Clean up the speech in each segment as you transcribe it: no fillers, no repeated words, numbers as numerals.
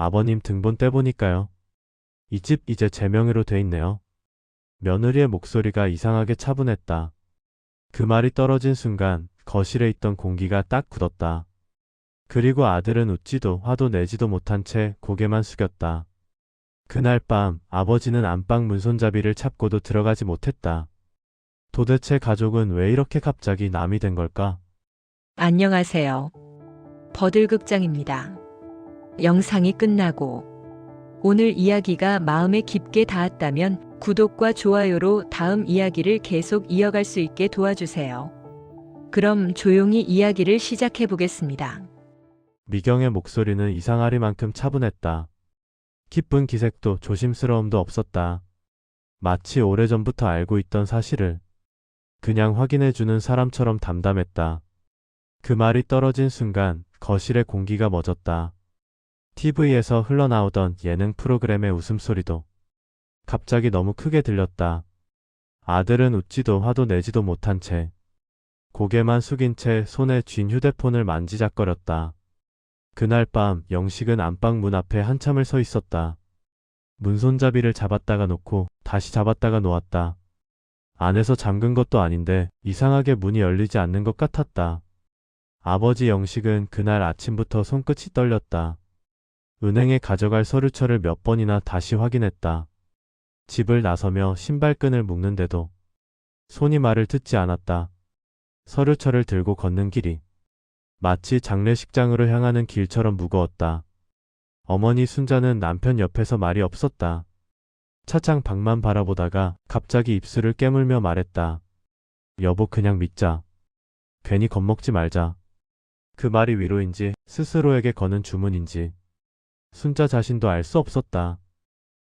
아버님 등본 떼보니까요. 이 집 이제 제 명의로 돼 있네요. 며느리의 목소리가 이상하게 차분했다. 그 말이 떨어진 순간 거실에 있던 공기가 딱 굳었다. 그리고 아들은 웃지도 화도 내지도 못한 채 고개만 숙였다. 그날 밤 아버지는 안방 문손잡이를 찾고도 들어가지 못했다. 도대체 가족은 왜 이렇게 갑자기 남이 된 걸까? 안녕하세요. 버들극장입니다. 영상이 끝나고 오늘 이야기가 마음에 깊게 닿았다면 구독과 좋아요로 다음 이야기를 계속 이어갈 수 있게 도와주세요. 그럼 조용히 이야기를 시작해 보겠습니다. 미경의 목소리는 이상하리만큼 차분했다. 기쁜 기색도 조심스러움도 없었다. 마치 오래전부터 알고 있던 사실을 그냥 확인해주는 사람처럼 담담했다. 그 말이 떨어진 순간 거실의 공기가 멎었다. TV에서 흘러나오던 예능 프로그램의 웃음소리도 갑자기 너무 크게 들렸다. 아들은 웃지도 화도 내지도 못한 채 고개만 숙인 채 손에 쥔 휴대폰을 만지작거렸다. 그날 밤 영식은 안방 문 앞에 한참을 서 있었다. 문손잡이를 잡았다가 놓고 다시 잡았다가 놓았다. 안에서 잠근 것도 아닌데 이상하게 문이 열리지 않는 것 같았다. 아버지 영식은 그날 아침부터 손끝이 떨렸다. 은행에 가져갈 서류처를 몇 번이나 다시 확인했다. 집을 나서며 신발끈을 묶는데도 손이 말을 듣지 않았다. 서류처를 들고 걷는 길이 마치 장례식장으로 향하는 길처럼 무거웠다. 어머니 순자는 남편 옆에서 말이 없었다. 차창 밖만 바라보다가 갑자기 입술을 깨물며 말했다. 여보 그냥 믿자. 괜히 겁먹지 말자. 그 말이 위로인지 스스로에게 거는 주문인지 순자 자신도 알 수 없었다.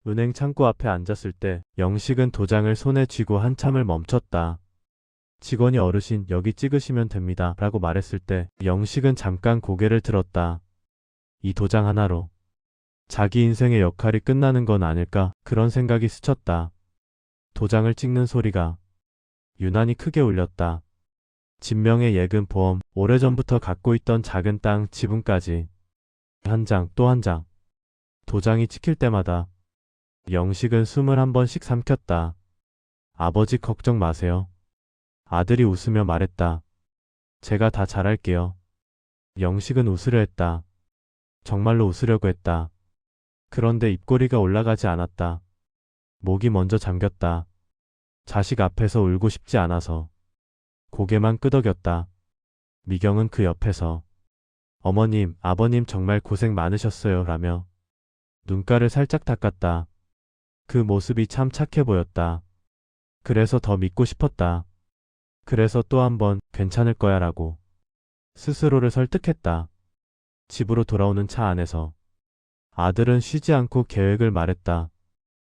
은행 창구 앞에 앉았을 때 영식은 도장을 손에 쥐고 한참을 멈췄다. 직원이 어르신 여기 찍으시면 됩니다 라고 말했을 때 영식은 잠깐 고개를 들었다. 이 도장 하나로 자기 인생의 역할이 끝나는 건 아닐까 그런 생각이 스쳤다. 도장을 찍는 소리가 유난히 크게 울렸다. 진명의 예금 보험, 오래전부터 갖고 있던 작은 땅 지분까지 한 장 또 한 장. 도장이 찍힐 때마다 영식은 숨을 한 번씩 삼켰다. 아버지 걱정 마세요. 아들이 웃으며 말했다. 제가 다 잘할게요. 영식은 웃으려 했다. 정말로 웃으려고 했다. 그런데 입꼬리가 올라가지 않았다. 목이 먼저 잠겼다. 자식 앞에서 울고 싶지 않아서 고개만 끄덕였다. 미경은 그 옆에서 어머님, 아버님 정말 고생 많으셨어요 라며 눈가를 살짝 닦았다. 그 모습이 참 착해 보였다. 그래서 더 믿고 싶었다. 그래서 또 한 번 괜찮을 거야 라고 스스로를 설득했다. 집으로 돌아오는 차 안에서 아들은 쉬지 않고 계획을 말했다.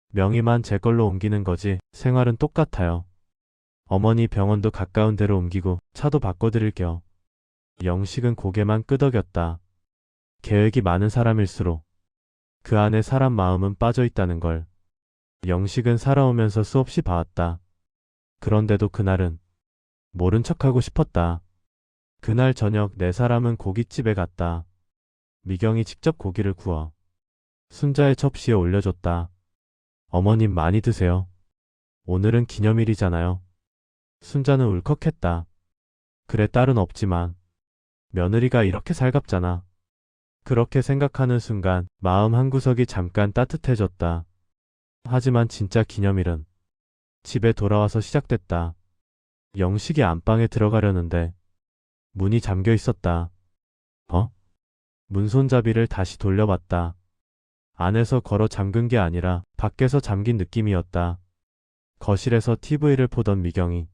명의만 제 걸로 옮기는 거지 생활은 똑같아요. 어머니 병원도 가까운 데로 옮기고 차도 바꿔드릴게요. 영식은 고개만 끄덕였다. 계획이 많은 사람일수록 그 안에 사람 마음은 빠져있다는 걸 영식은 살아오면서 수없이 봐왔다. 그런데도 그날은 모른 척하고 싶었다. 그날 저녁 네 사람은 고깃집에 갔다. 미경이 직접 고기를 구워 순자의 접시에 올려줬다. 어머님 많이 드세요. 오늘은 기념일이잖아요. 순자는 울컥했다. 그래 딸은 없지만 며느리가 이렇게 살갑잖아. 그렇게 생각하는 순간 마음 한구석이 잠깐 따뜻해졌다. 하지만 진짜 기념일은 집에 돌아와서 시작됐다. 영식이 안방에 들어가려는데 문이 잠겨 있었다. 어? 문손잡이를 다시 돌려봤다. 안에서 걸어 잠근 게 아니라 밖에서 잠긴 느낌이었다. 거실에서 TV를 보던 미경이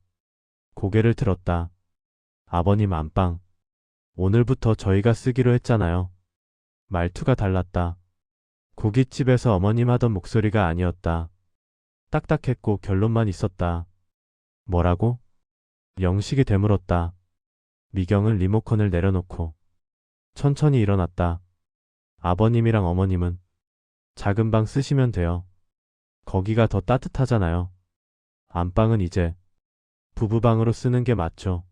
고개를 들었다. 아버님 안방. 오늘부터 저희가 쓰기로 했잖아요. 말투가 달랐다. 고깃집에서 어머님 하던 목소리가 아니었다. 딱딱했고 결론만 있었다. 뭐라고? 영식이 되물었다. 미경은 리모컨을 내려놓고 천천히 일어났다. 아버님이랑 어머님은 작은 방 쓰시면 돼요. 거기가 더 따뜻하잖아요. 안방은 이제 부부방으로 쓰는 게 맞죠.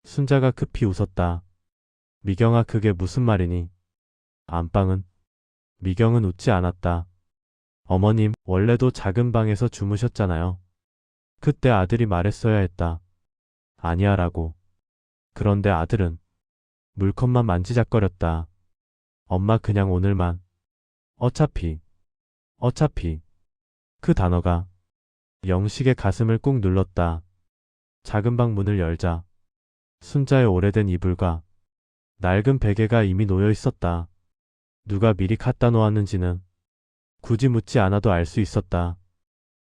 순자가 급히 웃었다. 미경아 그게 무슨 말이니? 안방은 미경은 웃지 않았다. 어머님, 원래도 작은 방에서 주무셨잖아요. 그때 아들이 말했어야 했다. 아니야 라고. 그런데 아들은 물컵만 만지작거렸다. 엄마 그냥 오늘만. 어차피. 그 단어가 영식의 가슴을 꾹 눌렀다. 작은 방 문을 열자 순자의 오래된 이불과 낡은 베개가 이미 놓여 있었다. 누가 미리 갖다 놓았는지는 굳이 묻지 않아도 알 수 있었다.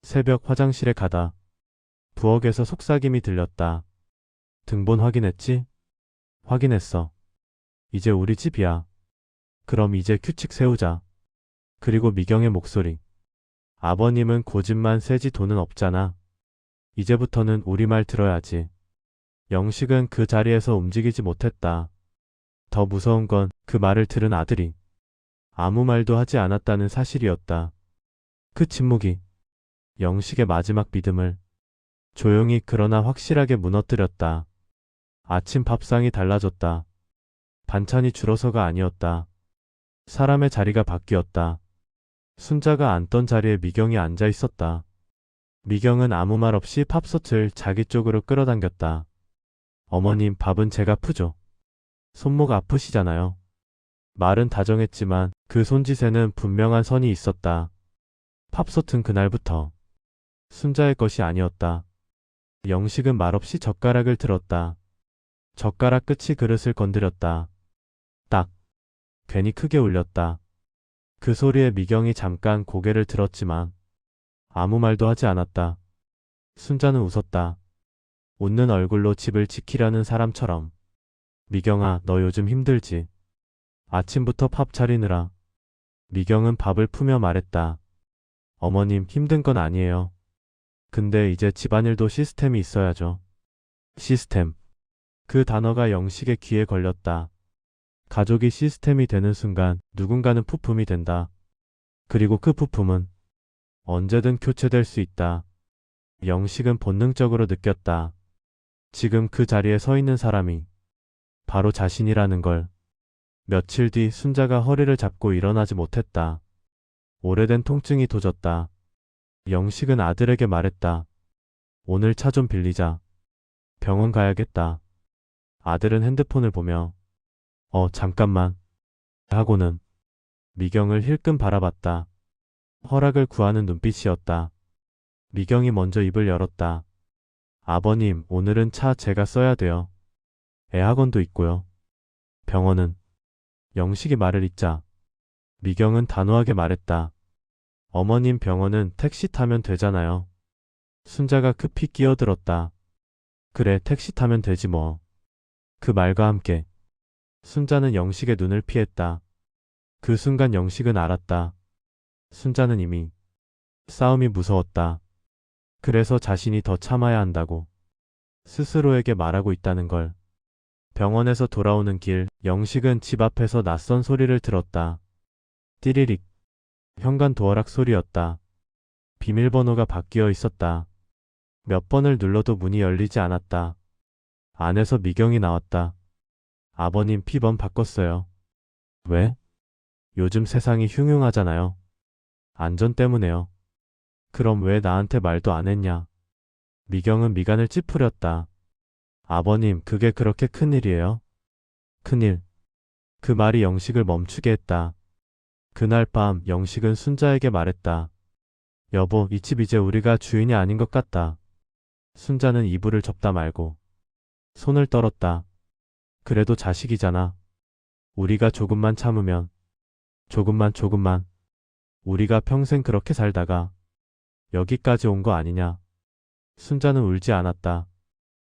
새벽 화장실에 가다 부엌에서 속삭임이 들렸다. 등본 확인했지? 확인했어. 이제 우리 집이야. 그럼 이제 규칙 세우자. 그리고 미경의 목소리. 아버님은 고집만 세지 돈은 없잖아. 이제부터는 우리 말 들어야지. 영식은 그 자리에서 움직이지 못했다. 더 무서운 건 그 말을 들은 아들이 아무 말도 하지 않았다는 사실이었다. 그 침묵이 영식의 마지막 믿음을 조용히 그러나 확실하게 무너뜨렸다. 아침 밥상이 달라졌다. 반찬이 줄어서가 아니었다. 사람의 자리가 바뀌었다. 순자가 앉던 자리에 미경이 앉아 있었다. 미경은 아무 말 없이 팝솥을 자기 쪽으로 끌어당겼다. 어머님, 밥은 제가 푸죠. 손목 아프시잖아요. 말은 다정했지만 그 손짓에는 분명한 선이 있었다. 팝솥은 그날부터 순자의 것이 아니었다. 영식은 말없이 젓가락을 들었다. 젓가락 끝이 그릇을 건드렸다. 딱. 괜히 크게 울렸다. 그 소리에 미경이 잠깐 고개를 들었지만 아무 말도 하지 않았다. 순자는 웃었다. 웃는 얼굴로 집을 지키려는 사람처럼. 미경아, 너 요즘 힘들지? 아침부터 밥 차리느라. 미경은 밥을 푸며 말했다. 어머님, 힘든 건 아니에요. 근데 이제 집안일도 시스템이 있어야죠. 시스템. 그 단어가 영식의 귀에 걸렸다. 가족이 시스템이 되는 순간 누군가는 부품이 된다. 그리고 그 부품은 언제든 교체될 수 있다. 영식은 본능적으로 느꼈다. 지금 그 자리에 서 있는 사람이 바로 자신이라는 걸. 며칠 뒤 순자가 허리를 잡고 일어나지 못했다. 오래된 통증이 도졌다. 영식은 아들에게 말했다. 오늘 차 좀 빌리자. 병원 가야겠다. 아들은 핸드폰을 보며 잠깐만. 하고는 미경을 힐끔 바라봤다. 허락을 구하는 눈빛이었다. 미경이 먼저 입을 열었다. 아버님, 오늘은 차 제가 써야 돼요. 애학원도 있고요. 병원은. 영식이 말을 잇자 미경은 단호하게 말했다. 어머님, 병원은 택시 타면 되잖아요. 순자가 급히 끼어들었다. 그래, 택시 타면 되지 뭐. 그 말과 함께 순자는 영식의 눈을 피했다. 그 순간 영식은 알았다. 순자는 이미 싸움이 무서웠다. 그래서 자신이 더 참아야 한다고 스스로에게 말하고 있다는 걸. 병원에서 돌아오는 길, 영식은 집 앞에서 낯선 소리를 들었다. 띠리릭. 현관 도어락 소리였다. 비밀번호가 바뀌어 있었다. 몇 번을 눌러도 문이 열리지 않았다. 안에서 미경이 나왔다. 아버님, 피번 바꿨어요. 왜? 요즘 세상이 흉흉하잖아요. 안전 때문에요. 그럼 왜 나한테 말도 안 했냐? 미경은 미간을 찌푸렸다. 아버님, 그게 그렇게 큰일이에요? 큰일. 그 말이 영식을 멈추게 했다. 그날 밤 영식은 순자에게 말했다. 여보, 이 집 이제 우리가 주인이 아닌 것 같다. 순자는 이불을 접다 말고 손을 떨었다. 그래도 자식이잖아. 우리가 조금만 참으면, 조금만. 우리가 평생 그렇게 살다가 여기까지 온 거 아니냐. 순자는 울지 않았다.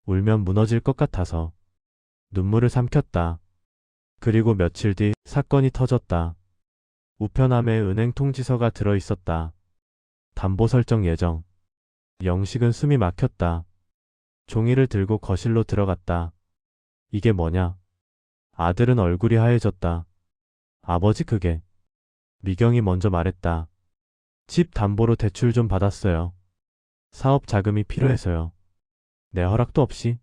울면 무너질 것 같아서 눈물을 삼켰다. 그리고 며칠 뒤 사건이 터졌다. 우편함에 은행 통지서가 들어 있었다. 담보 설정 예정. 영식은 숨이 막혔다. 종이를 들고 거실로 들어갔다. 이게 뭐냐? 아들은 얼굴이 하얘졌다. 아버지, 그게. 미경이 먼저 말했다. 집 담보로 대출 좀 받았어요. 사업 자금이 필요해서요. 내 허락도 없이.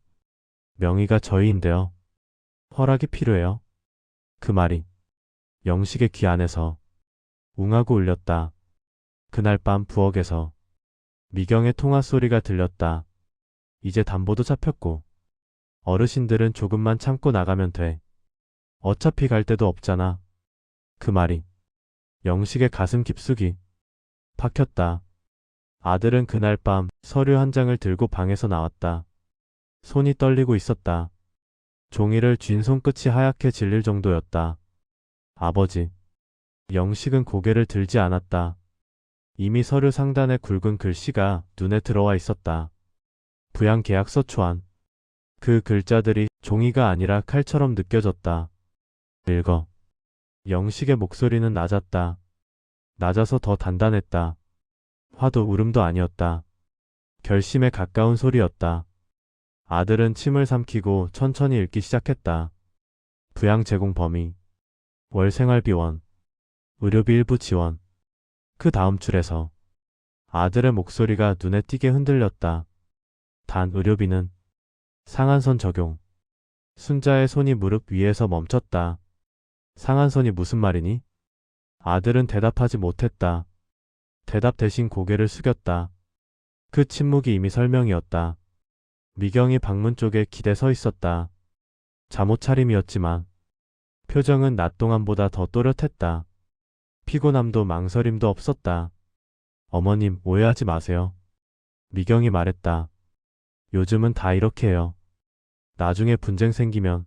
명의가 저희인데요. 허락이 필요해요. 그 말이 영식의 귀 안에서 웅하고 울렸다. 그날 밤 부엌에서 미경의 통화 소리가 들렸다. 이제 담보도 잡혔고 어르신들은 조금만 참고 나가면 돼. 어차피 갈 데도 없잖아. 그 말이 영식의 가슴 깊숙이 박혔다. 아들은 그날 밤 서류 한 장을 들고 방에서 나왔다. 손이 떨리고 있었다. 종이를 쥔 손끝이 하얗게 질릴 정도였다. 아버지. 영식은 고개를 들지 않았다. 이미 서류 상단에 굵은 글씨가 눈에 들어와 있었다. 부양계약서 초안. 그 글자들이 종이가 아니라 칼처럼 느껴졌다. 읽어. 영식의 목소리는 낮았다. 낮아서 더 단단했다. 화도 울음도 아니었다. 결심에 가까운 소리였다. 아들은 침을 삼키고 천천히 읽기 시작했다. 부양 제공 범위. 월 생활비원. 의료비 일부 지원. 그 다음 줄에서 아들의 목소리가 눈에 띄게 흔들렸다. 단 의료비는 상한선 적용. 순자의 손이 무릎 위에서 멈췄다. 상한선이 무슨 말이니? 아들은 대답하지 못했다. 대답 대신 고개를 숙였다. 그 침묵이 이미 설명이었다. 미경이 방문 쪽에 기대 서 있었다. 잠옷 차림이었지만 표정은 낮 동안보다 더 또렷했다. 피곤함도 망설임도 없었다. 어머님, 오해하지 마세요. 미경이 말했다. 요즘은 다 이렇게 해요. 나중에 분쟁 생기면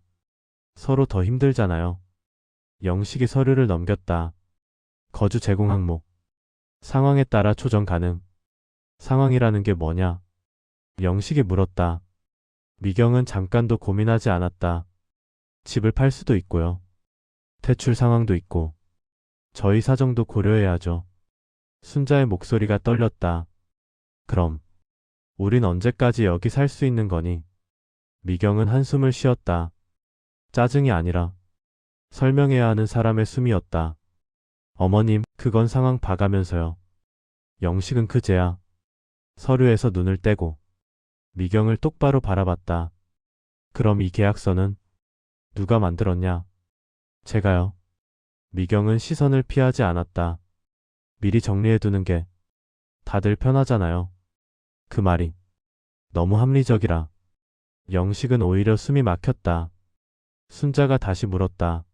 서로 더 힘들잖아요. 영식이 서류를 넘겼다. 거주 제공 항목. 상황에 따라 조정 가능. 상황이라는 게 뭐냐? 영식이 물었다. 미경은 잠깐도 고민하지 않았다. 집을 팔 수도 있고요. 대출 상황도 있고. 저희 사정도 고려해야죠. 순자의 목소리가 떨렸다. 그럼 우린 언제까지 여기 살 수 있는 거니? 미경은 한숨을 쉬었다. 짜증이 아니라 설명해야 하는 사람의 숨이었다. 어머님, 그건 상황 봐가면서요. 영식은 그제야 서류에서 눈을 떼고 미경을 똑바로 바라봤다. 그럼 이 계약서는 누가 만들었냐? 제가요. 미경은 시선을 피하지 않았다. 미리 정리해두는 게 다들 편하잖아요. 그 말이 너무 합리적이라. 영식은 오히려 숨이 막혔다. 순자가 다시 물었다.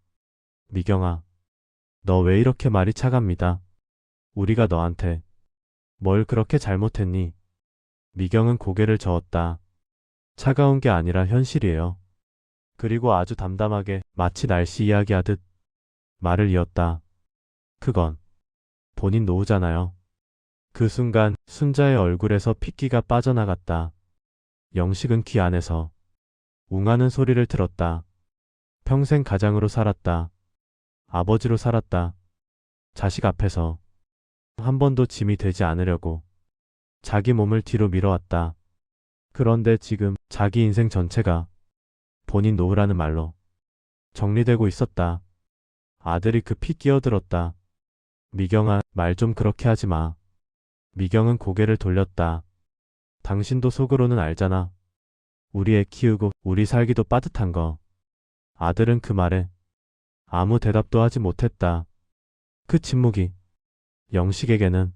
미경아, 너 왜 이렇게 말이 차갑니다. 우리가 너한테 뭘 그렇게 잘못했니? 미경은 고개를 저었다. 차가운 게 아니라 현실이에요. 그리고 아주 담담하게 마치 날씨 이야기하듯 말을 이었다. 그건 본인 노후잖아요. 그 순간 순자의 얼굴에서 핏기가 빠져나갔다. 영식은 귀 안에서 웅하는 소리를 들었다. 평생 가장으로 살았다. 아버지로 살았다. 자식 앞에서 한 번도 짐이 되지 않으려고 자기 몸을 뒤로 밀어왔다. 그런데 지금 자기 인생 전체가 본인 노후라는 말로 정리되고 있었다. 아들이 급히 끼어들었다. 미경아, 말 좀 그렇게 하지 마. 미경은 고개를 돌렸다. 당신도 속으로는 알잖아. 우리 애 키우고 우리 살기도 빠듯한 거. 아들은 그 말에 아무 대답도 하지 못했다. 그 침묵이 영식에게는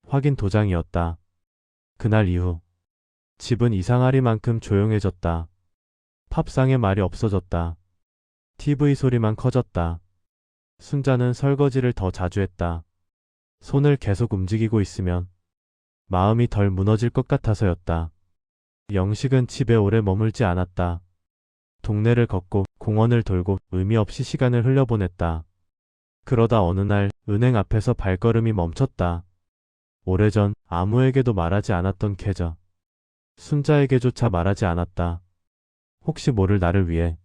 확인 도장이었다. 그날 이후 집은 이상하리만큼 조용해졌다. 팝상의 말이 없어졌다. TV 소리만 커졌다. 순자는 설거지를 더 자주 했다. 손을 계속 움직이고 있으면 마음이 덜 무너질 것 같아서였다. 영식은 집에 오래 머물지 않았다. 동네를 걷고 공원을 돌고 의미 없이 시간을 흘려보냈다. 그러다 어느 날 은행 앞에서 발걸음이 멈췄다. 오래전 아무에게도 말하지 않았던 계좌. 순자에게조차 말하지 않았다. 혹시 모를 나를 위해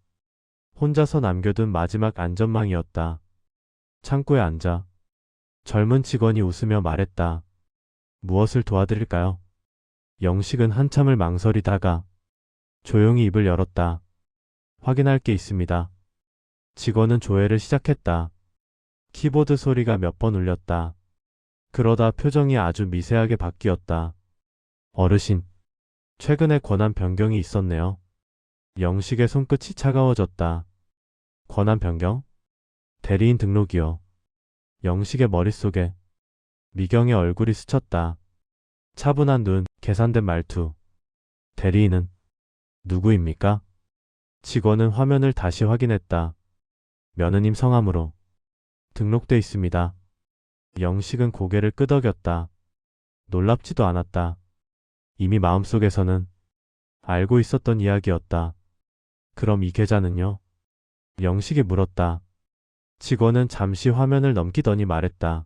혼자서 남겨둔 마지막 안전망이었다. 창고에 앉아 젊은 직원이 웃으며 말했다. 무엇을 도와드릴까요? 영식은 한참을 망설이다가 조용히 입을 열었다. 확인할 게 있습니다. 직원은 조회를 시작했다. 키보드 소리가 몇 번 울렸다. 그러다 표정이 아주 미세하게 바뀌었다. 어르신, 최근에 권한 변경이 있었네요. 영식의 손끝이 차가워졌다. 권한 변경? 대리인 등록이요. 영식의 머릿속에 미경의 얼굴이 스쳤다. 차분한 눈, 계산된 말투. 대리인은 누구입니까? 직원은 화면을 다시 확인했다. 며느님 성함으로 등록돼 있습니다. 영식은 고개를 끄덕였다. 놀랍지도 않았다. 이미 마음속에서는 알고 있었던 이야기였다. 그럼 이 계좌는요? 영식이 물었다. 직원은 잠시 화면을 넘기더니 말했다.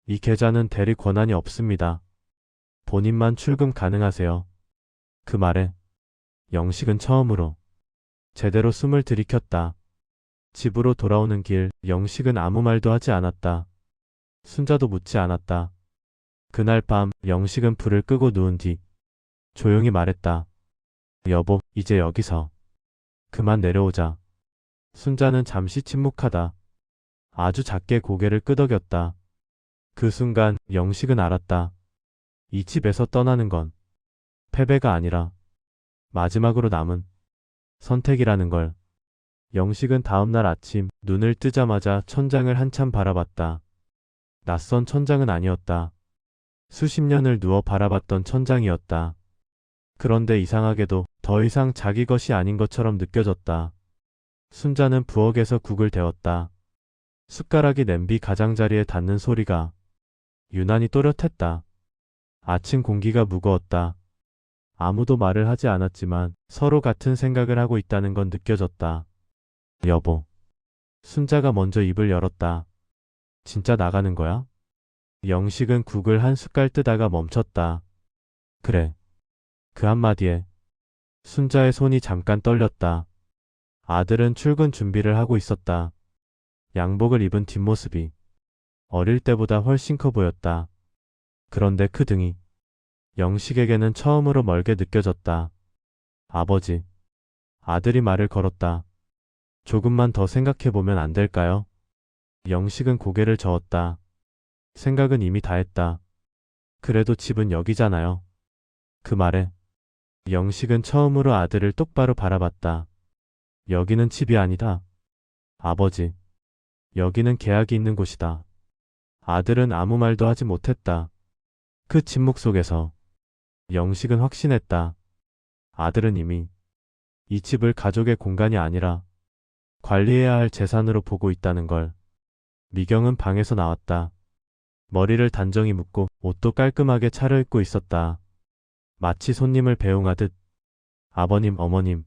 이 계좌는 대리 권한이 없습니다. 본인만 출금 가능하세요. 그 말에 영식은 처음으로 제대로 숨을 들이켰다. 집으로 돌아오는 길, 영식은 아무 말도 하지 않았다. 순자도 묻지 않았다. 그날 밤, 영식은 불을 끄고 누운 뒤 조용히 말했다. 여보, 이제 여기서 그만 내려오자. 순자는 잠시 침묵하다. 아주 작게 고개를 끄덕였다. 그 순간 영식은 알았다. 이 집에서 떠나는 건 패배가 아니라 마지막으로 남은 선택이라는 걸. 영식은 다음날 아침 눈을 뜨자마자 천장을 한참 바라봤다. 낯선 천장은 아니었다. 수십 년을 누워 바라봤던 천장이었다. 그런데 이상하게도 더 이상 자기 것이 아닌 것처럼 느껴졌다. 순자는 부엌에서 국을 데웠다. 숟가락이 냄비 가장자리에 닿는 소리가 유난히 또렷했다. 아침 공기가 무거웠다. 아무도 말을 하지 않았지만 서로 같은 생각을 하고 있다는 건 느껴졌다. 여보. 순자가 먼저 입을 열었다. 진짜 나가는 거야? 영식은 국을 한 숟갈 뜨다가 멈췄다. 그래. 그 한마디에 순자의 손이 잠깐 떨렸다. 아들은 출근 준비를 하고 있었다. 양복을 입은 뒷모습이 어릴 때보다 훨씬 커 보였다. 그런데 그 등이 영식에게는 처음으로 멀게 느껴졌다. 아버지. 아들이 말을 걸었다. 조금만 더 생각해보면 안 될까요? 영식은 고개를 저었다. 생각은 이미 다 했다. 그래도 집은 여기잖아요. 그 말에 영식은 처음으로 아들을 똑바로 바라봤다. 여기는 집이 아니다. 아버지. 여기는 계약이 있는 곳이다. 아들은 아무 말도 하지 못했다. 그 침묵 속에서 영식은 확신했다. 아들은 이미 이 집을 가족의 공간이 아니라 관리해야 할 재산으로 보고 있다는 걸. 미경은 방에서 나왔다. 머리를 단정히 묶고 옷도 깔끔하게 차려입고 있었다. 마치 손님을 배웅하듯. 아버님, 어머님,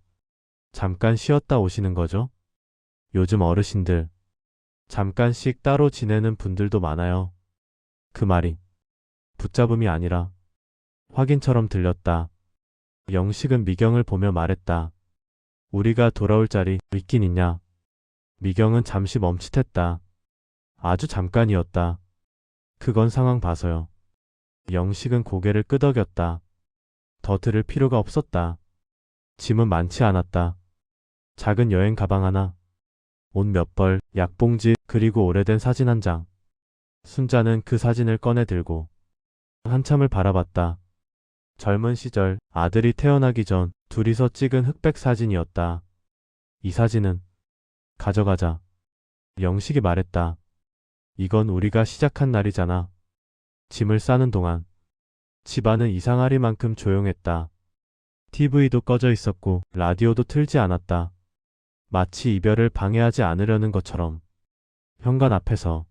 잠깐 쉬었다 오시는 거죠? 요즘 어르신들 잠깐씩 따로 지내는 분들도 많아요. 그 말이 붙잡음이 아니라 확인처럼 들렸다. 영식은 미경을 보며 말했다. 우리가 돌아올 자리 있긴 있냐? 미경은 잠시 멈칫했다. 아주 잠깐이었다. 그건 상황 봐서요. 영식은 고개를 끄덕였다. 더 들을 필요가 없었다. 짐은 많지 않았다. 작은 여행 가방 하나, 옷 몇 벌, 약봉지, 그리고 오래된 사진 한 장. 순자는 그 사진을 꺼내 들고 한참을 바라봤다. 젊은 시절 아들이 태어나기 전 둘이서 찍은 흑백 사진이었다. 이 사진은 가져가자. 영식이 말했다. 이건 우리가 시작한 날이잖아. 짐을 싸는 동안 집안은 이상하리만큼 조용했다. TV도 꺼져 있었고 라디오도 틀지 않았다. 마치 이별을 방해하지 않으려는 것처럼. 현관 앞에서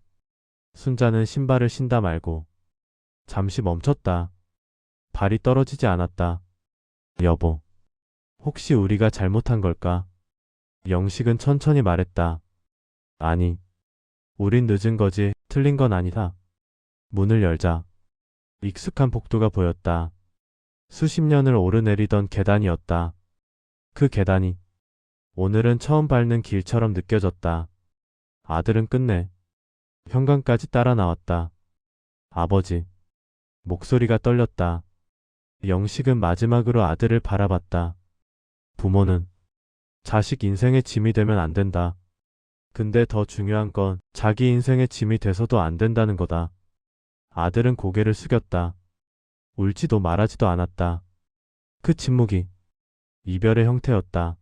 순자는 신발을 신다 말고 잠시 멈췄다. 발이 떨어지지 않았다. 여보, 혹시 우리가 잘못한 걸까? 영식은 천천히 말했다. 아니, 우린 늦은 거지 틀린 건 아니다. 문을 열자 익숙한 복도가 보였다. 수십 년을 오르내리던 계단이었다. 그 계단이 오늘은 처음 밟는 길처럼 느껴졌다. 아들은 끝내 현관까지 따라 나왔다. 아버지. 목소리가 떨렸다. 영식은 마지막으로 아들을 바라봤다. 부모는 자식 인생의 짐이 되면 안 된다. 근데 더 중요한 건 자기 인생의 짐이 돼서도 안 된다는 거다. 아들은 고개를 숙였다. 울지도 말하지도 않았다. 그 침묵이 이별의 형태였다.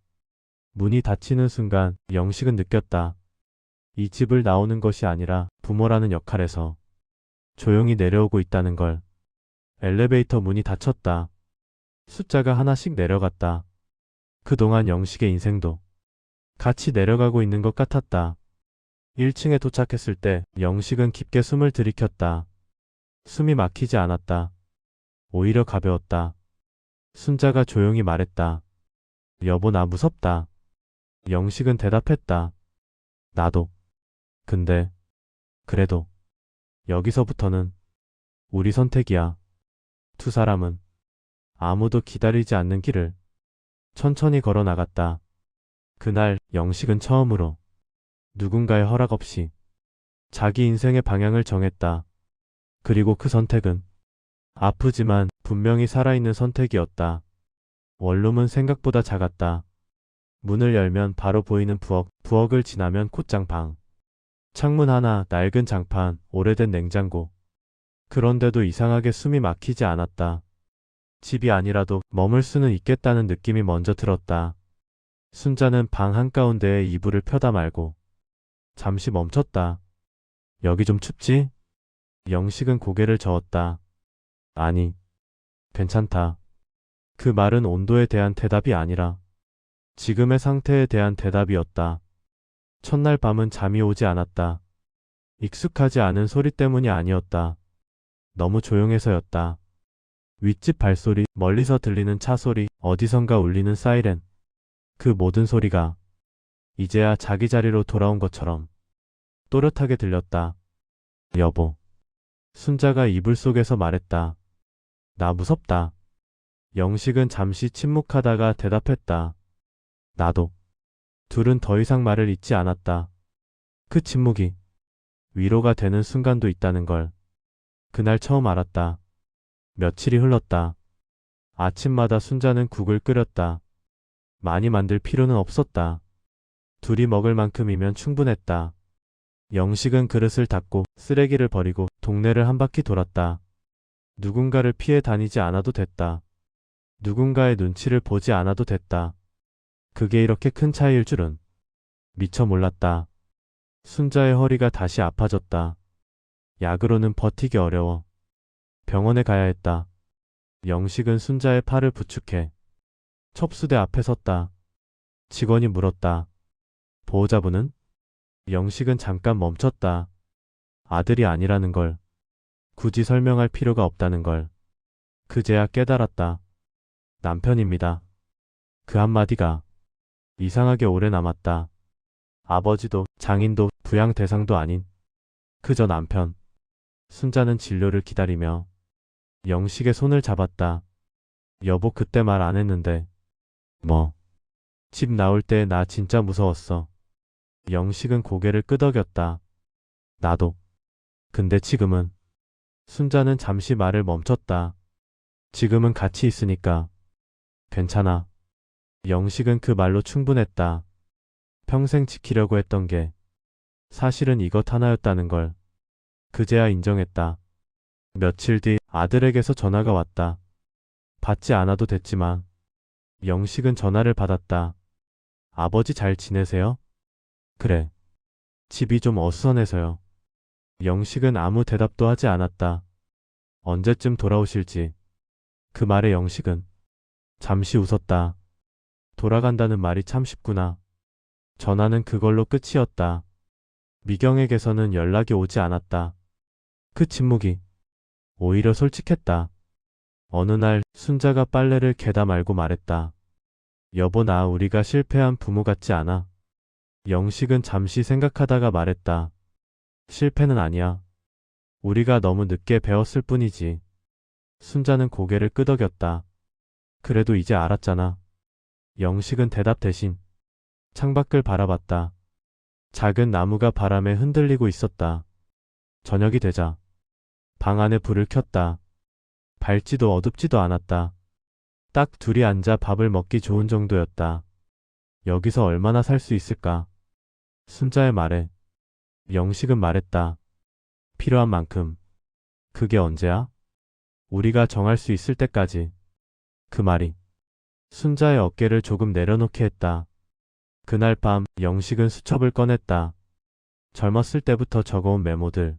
문이 닫히는 순간 영식은 느꼈다. 이 집을 나오는 것이 아니라 부모라는 역할에서 조용히 내려오고 있다는 걸. 엘리베이터 문이 닫혔다. 숫자가 하나씩 내려갔다. 그동안 영식의 인생도 같이 내려가고 있는 것 같았다. 1층에 도착했을 때 영식은 깊게 숨을 들이켰다. 숨이 막히지 않았다. 오히려 가벼웠다. 순자가 조용히 말했다. 여보, 나 무섭다. 영식은 대답했다. 나도. 근데 그래도 여기서부터는 우리 선택이야. 두 사람은 아무도 기다리지 않는 길을 천천히 걸어 나갔다. 그날 영식은 처음으로 누군가의 허락 없이 자기 인생의 방향을 정했다. 그리고 그 선택은 아프지만 분명히 살아있는 선택이었다. 원룸은 생각보다 작았다. 문을 열면 바로 보이는 부엌, 부엌을 지나면 곧장 방. 창문 하나, 낡은 장판, 오래된 냉장고. 그런데도 이상하게 숨이 막히지 않았다. 집이 아니라도 머물 수는 있겠다는 느낌이 먼저 들었다. 순자는 방 한가운데에 이불을 펴다 말고 잠시 멈췄다. 여기 좀 춥지? 영식은 고개를 저었다. 아니, 괜찮다. 그 말은 온도에 대한 대답이 아니라 지금의 상태에 대한 대답이었다. 첫날 밤은 잠이 오지 않았다. 익숙하지 않은 소리 때문이 아니었다. 너무 조용해서였다. 윗집 발소리, 멀리서 들리는 차 소리, 어디선가 울리는 사이렌. 그 모든 소리가 이제야 자기 자리로 돌아온 것처럼 또렷하게 들렸다. 여보. 순자가 이불 속에서 말했다. 나 무섭다. 영식은 잠시 침묵하다가 대답했다. 나도. 둘은 더 이상 말을 잇지 않았다. 그 침묵이 위로가 되는 순간도 있다는 걸 그날 처음 알았다. 며칠이 흘렀다. 아침마다 순자는 국을 끓였다. 많이 만들 필요는 없었다. 둘이 먹을 만큼이면 충분했다. 영식은 그릇을 닫고 쓰레기를 버리고 동네를 한 바퀴 돌았다. 누군가를 피해 다니지 않아도 됐다. 누군가의 눈치를 보지 않아도 됐다. 그게 이렇게 큰 차이일 줄은 미처 몰랐다. 순자의 허리가 다시 아파졌다. 약으로는 버티기 어려워. 병원에 가야 했다. 영식은 순자의 팔을 부축해 첩수대 앞에 섰다. 직원이 물었다. 보호자분은? 영식은 잠깐 멈췄다. 아들이 아니라는 걸, 굳이 설명할 필요가 없다는 걸 그제야 깨달았다. 남편입니다. 그 한마디가 이상하게 오래 남았다. 아버지도 장인도 부양 대상도 아닌 그저 남편. 순자는 진료를 기다리며 영식의 손을 잡았다. 여보, 그때 말 안 했는데. 뭐? 집 나올 때 나 진짜 무서웠어. 영식은 고개를 끄덕였다. 나도. 근데 지금은. 순자는 잠시 말을 멈췄다. 지금은 같이 있으니까 괜찮아. 영식은 그 말로 충분했다. 평생 지키려고 했던 게 사실은 이것 하나였다는 걸 그제야 인정했다. 며칠 뒤 아들에게서 전화가 왔다. 받지 않아도 됐지만 영식은 전화를 받았다. 아버지 잘 지내세요? 그래. 집이 좀 어수선해서요. 영식은 아무 대답도 하지 않았다. 언제쯤 돌아오실지. 그 말에 영식은 잠시 웃었다. 돌아간다는 말이 참 쉽구나. 전화는 그걸로 끝이었다. 미경에게서는 연락이 오지 않았다. 그 침묵이 오히려 솔직했다. 어느 날 순자가 빨래를 개다 말고 말했다. 여보, 나 우리가 실패한 부모 같지 않아. 영식은 잠시 생각하다가 말했다. 실패는 아니야. 우리가 너무 늦게 배웠을 뿐이지. 순자는 고개를 끄덕였다. 그래도 이제 알았잖아. 영식은 대답 대신 창밖을 바라봤다. 작은 나무가 바람에 흔들리고 있었다. 저녁이 되자 방 안에 불을 켰다. 밝지도 어둡지도 않았다. 딱 둘이 앉아 밥을 먹기 좋은 정도였다. 여기서 얼마나 살 수 있을까? 순자의 말에 영식은 말했다. 필요한 만큼. 그게 언제야? 우리가 정할 수 있을 때까지. 그 말이 순자의 어깨를 조금 내려놓게 했다. 그날 밤 영식은 수첩을 꺼냈다. 젊었을 때부터 적어온 메모들,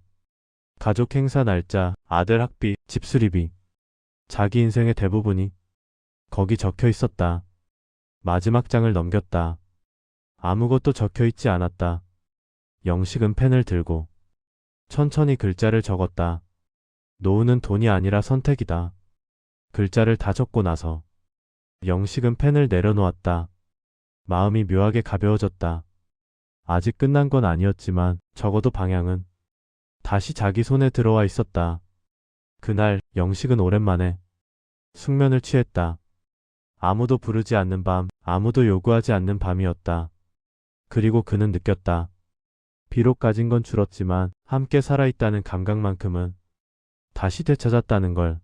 가족 행사 날짜, 아들 학비, 집 수리비, 자기 인생의 대부분이 거기 적혀 있었다. 마지막 장을 넘겼다. 아무것도 적혀 있지 않았다. 영식은 펜을 들고 천천히 글자를 적었다. 노후는 돈이 아니라 선택이다. 글자를 다 적고 나서 영식은 펜을 내려놓았다. 마음이 묘하게 가벼워졌다. 아직 끝난 건 아니었지만 적어도 방향은 다시 자기 손에 들어와 있었다. 그날 영식은 오랜만에 숙면을 취했다. 아무도 부르지 않는 밤, 아무도 요구하지 않는 밤이었다. 그리고 그는 느꼈다. 비록 가진 건 줄었지만 함께 살아있다는 감각만큼은 다시 되찾았다는 걸.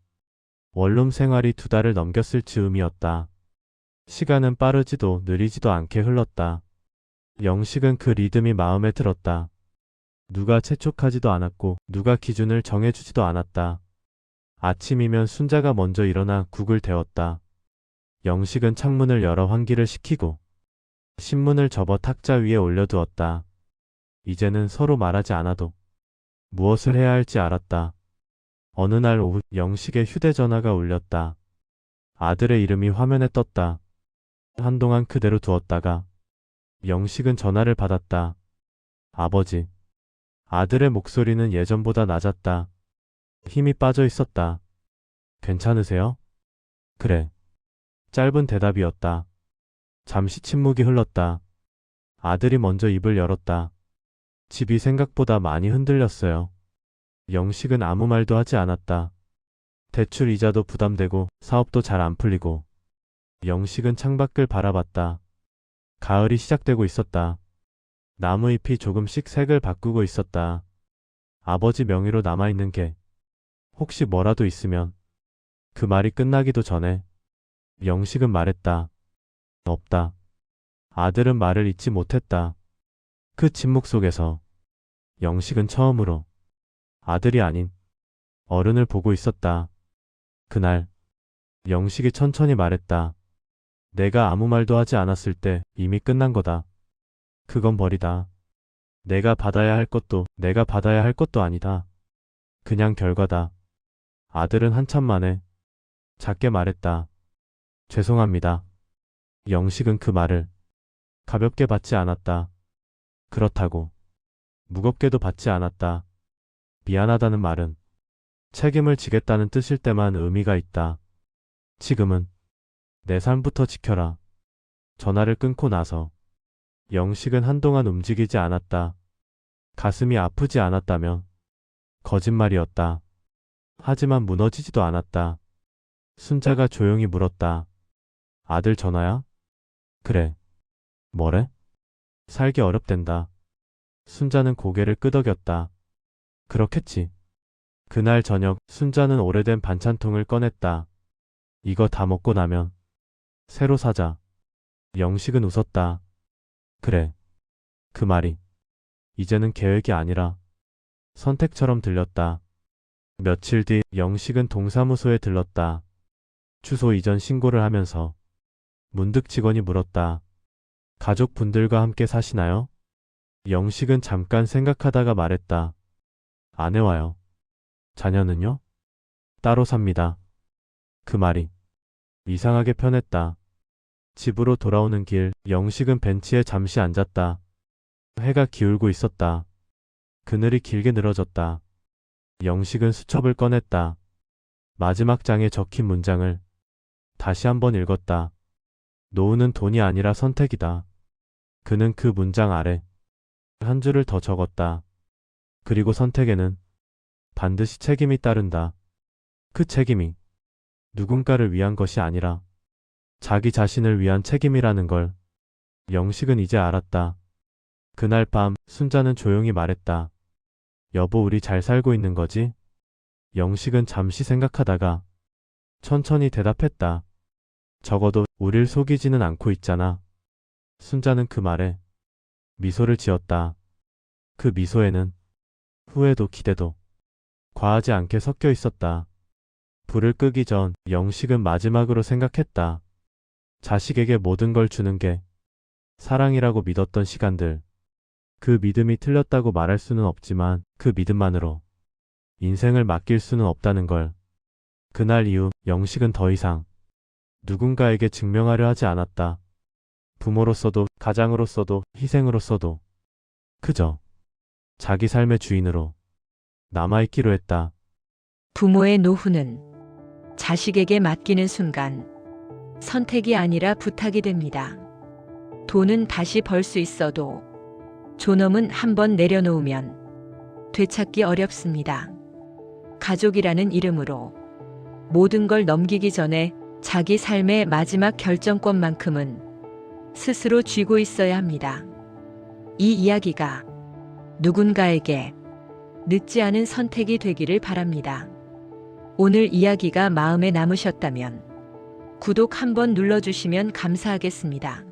원룸 생활이 2달을 넘겼을 즈음이었다. 시간은 빠르지도 느리지도 않게 흘렀다. 영식은 그 리듬이 마음에 들었다. 누가 재촉하지도 않았고 누가 기준을 정해주지도 않았다. 아침이면 순자가 먼저 일어나 국을 데웠다. 영식은 창문을 열어 환기를 시키고 신문을 접어 탁자 위에 올려두었다. 이제는 서로 말하지 않아도 무엇을 해야 할지 알았다. 어느 날 오후 영식의 휴대전화가 울렸다. 아들의 이름이 화면에 떴다. 한동안 그대로 두었다가 영식은 전화를 받았다. 아버지. 아들의 목소리는 예전보다 낮았다. 힘이 빠져 있었다. 괜찮으세요? 그래. 짧은 대답이었다. 잠시 침묵이 흘렀다. 아들이 먼저 입을 열었다. 집이 생각보다 많이 흔들렸어요. 영식은 아무 말도 하지 않았다. 대출 이자도 부담되고 사업도 잘 안 풀리고. 영식은 창밖을 바라봤다. 가을이 시작되고 있었다. 나무잎이 조금씩 색을 바꾸고 있었다. 아버지 명의로 남아있는 게 혹시 뭐라도 있으면. 그 말이 끝나기도 전에 영식은 말했다. 없다. 아들은 말을 잇지 못했다. 그 침묵 속에서 영식은 처음으로 아들이 아닌 어른을 보고 있었다. 그날 영식이 천천히 말했다. 내가 아무 말도 하지 않았을 때 이미 끝난 거다. 그건 벌이다. 내가 받아야 할 것도 내가 받아야 할 것도 아니다. 그냥 결과다. 아들은 한참 만에 작게 말했다. 죄송합니다. 영식은 그 말을 가볍게 받지 않았다. 그렇다고 무겁게도 받지 않았다. 미안하다는 말은 책임을 지겠다는 뜻일 때만 의미가 있다. 지금은 내 삶부터 지켜라. 전화를 끊고 나서 영식은 한동안 움직이지 않았다. 가슴이 아프지 않았다면 거짓말이었다. 하지만 무너지지도 않았다. 순자가 조용히 물었다. 아들 전화야? 그래. 뭐래? 살기 어렵댄다. 순자는 고개를 끄덕였다. 그렇겠지. 그날 저녁 순자는 오래된 반찬통을 꺼냈다. 이거 다 먹고 나면 새로 사자. 영식은 웃었다. 그래. 그 말이 이제는 계획이 아니라 선택처럼 들렸다. 며칠 뒤 영식은 동사무소에 들렀다. 주소 이전 신고를 하면서 문득 직원이 물었다. 가족분들과 함께 사시나요? 영식은 잠깐 생각하다가 말했다. 아내와요. 자녀는요? 따로 삽니다. 그 말이 이상하게 편했다. 집으로 돌아오는 길, 영식은 벤치에 잠시 앉았다. 해가 기울고 있었다. 그늘이 길게 늘어졌다. 영식은 수첩을 꺼냈다. 마지막 장에 적힌 문장을 다시 한번 읽었다. 노후는 돈이 아니라 선택이다. 그는 그 문장 아래 한 줄을 더 적었다. 그리고 선택에는 반드시 책임이 따른다. 그 책임이 누군가를 위한 것이 아니라 자기 자신을 위한 책임이라는 걸 영식은 이제 알았다. 그날 밤 순자는 조용히 말했다. 여보, 우리 잘 살고 있는 거지? 영식은 잠시 생각하다가 천천히 대답했다. 적어도 우릴 속이지는 않고 있잖아. 순자는 그 말에 미소를 지었다. 그 미소에는 후회도 기대도 과하지 않게 섞여 있었다. 불을 끄기 전 영식은 마지막으로 생각했다. 자식에게 모든 걸 주는 게 사랑이라고 믿었던 시간들. 그 믿음이 틀렸다고 말할 수는 없지만 그 믿음만으로 인생을 맡길 수는 없다는 걸. 그날 이후 영식은 더 이상 누군가에게 증명하려 하지 않았다. 부모로서도 가장으로서도 희생으로서도 그저 자기 삶의 주인으로 남아있기로 했다. 부모의 노후는 자식에게 맡기는 순간 선택이 아니라 부탁이 됩니다. 돈은 다시 벌 수 있어도 존엄은 한번 내려놓으면 되찾기 어렵습니다. 가족이라는 이름으로 모든 걸 넘기기 전에 자기 삶의 마지막 결정권만큼은 스스로 쥐고 있어야 합니다. 이 이야기가 누군가에게 늦지 않은 선택이 되기를 바랍니다. 오늘 이야기가 마음에 남으셨다면 구독 한번 눌러주시면 감사하겠습니다.